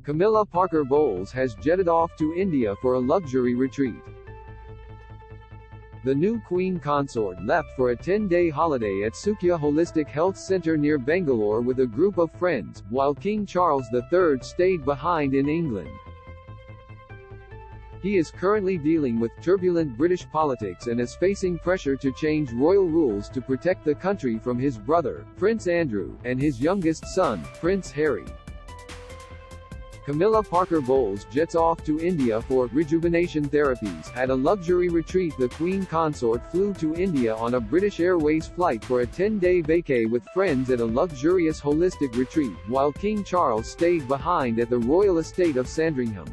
Camilla Parker Bowles has jetted off to India for a luxury retreat. The new Queen consort left for a 10-day holiday at Soukya Holistic Health Centre near Bangalore with a group of friends, while King Charles III stayed behind in England. He is currently dealing with turbulent British politics and is facing pressure to change royal rules to protect the country from his brother, Prince Andrew, and his youngest son, Prince Harry. Camilla Parker Bowles jets off to India for rejuvenation therapies. At a luxury retreat, the Queen consort flew to India on a British Airways flight for a 10-day vacay with friends at a luxurious holistic retreat, while King Charles stayed behind at the royal estate of Sandringham.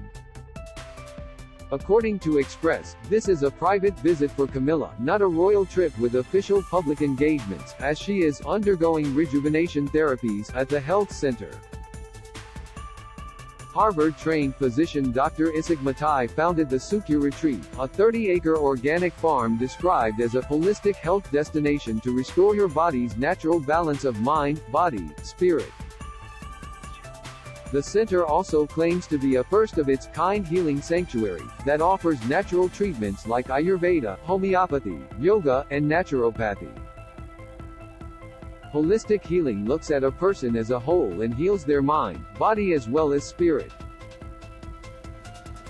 According to Express, this is a private visit for Camilla, not a royal trip with official public engagements, as she is undergoing rejuvenation therapies at the health center. Harvard-trained physician Dr. Isaac Matai founded the Soukya Retreat, a 30-acre organic farm described as a holistic health destination to restore your body's natural balance of mind, body, spirit. The center also claims to be a first-of-its-kind healing sanctuary that offers natural treatments like Ayurveda, homeopathy, yoga, and naturopathy. Holistic healing looks at a person as a whole and heals their mind, body as well as spirit.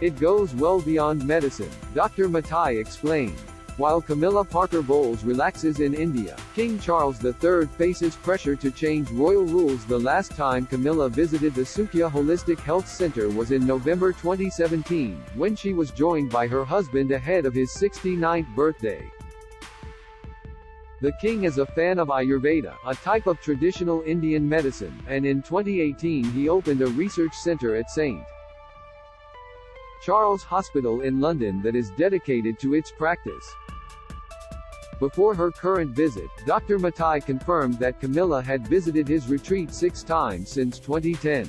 It goes well beyond medicine, Dr. Matai explained. While Camilla Parker Bowles relaxes in India, King Charles III faces pressure to change royal rules. The last time Camilla visited the Soukya Holistic Health Centre was in November 2017, when she was joined by her husband ahead of his 69th birthday. The king is a fan of Ayurveda, a type of traditional Indian medicine, and in 2018 he opened a research centre at St. Charles Hospital in London that is dedicated to its practice. Before her current visit, Dr. Matai confirmed that Camilla had visited his retreat 6 times since 2010.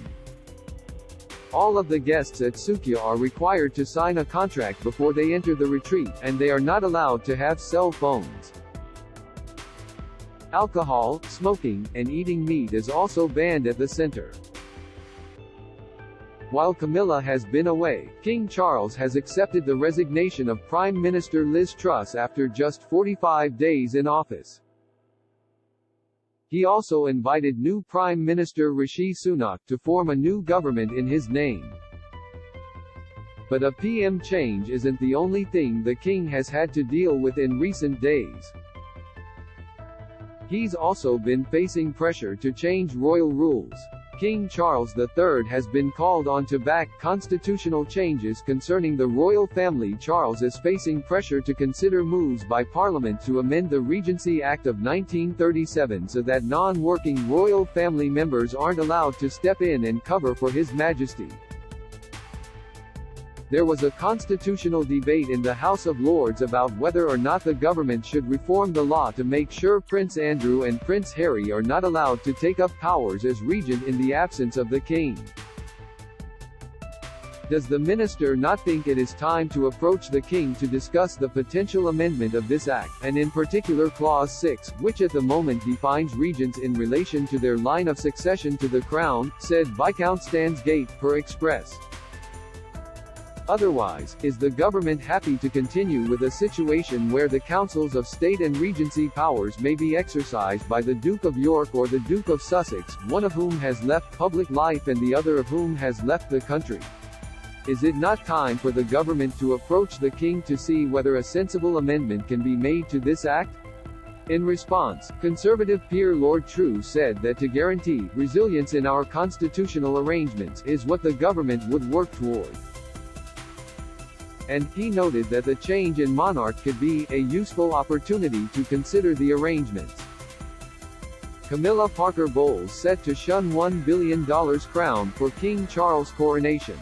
All of the guests at Soukya are required to sign a contract before they enter the retreat, and they are not allowed to have cell phones. Alcohol, smoking, and eating meat is also banned at the center. While Camilla has been away, King Charles has accepted the resignation of Prime Minister Liz Truss after just 45 days in office. He also invited new Prime Minister Rishi Sunak to form a new government in his name. But a PM change isn't the only thing the king has had to deal with in recent days. He's also been facing pressure to change royal rules. King Charles III has been called on to back constitutional changes concerning the royal family. Charles is facing pressure to consider moves by Parliament to amend the Regency Act of 1937 so that non-working royal family members aren't allowed to step in and cover for His Majesty. There was a constitutional debate in the House of Lords about whether or not the government should reform the law to make sure Prince Andrew and Prince Harry are not allowed to take up powers as regent in the absence of the king. Does the minister not think it is time to approach the king to discuss the potential amendment of this act, and in particular Clause 6, which at the moment defines regents in relation to their line of succession to the crown, said Viscount Stansgate, per Express. Otherwise, is the government happy to continue with a situation where the councils of state and regency powers may be exercised by the Duke of York or the Duke of Sussex, one of whom has left public life and the other of whom has left the country? Is it not time for the government to approach the king to see whether a sensible amendment can be made to this act? In response, Conservative peer Lord True said that to guarantee resilience in our constitutional arrangements is what the government would work toward. And he noted that the change in monarch could be a useful opportunity to consider the arrangements. Camilla Parker Bowles set to shun $1 billion crown for King Charles' coronation.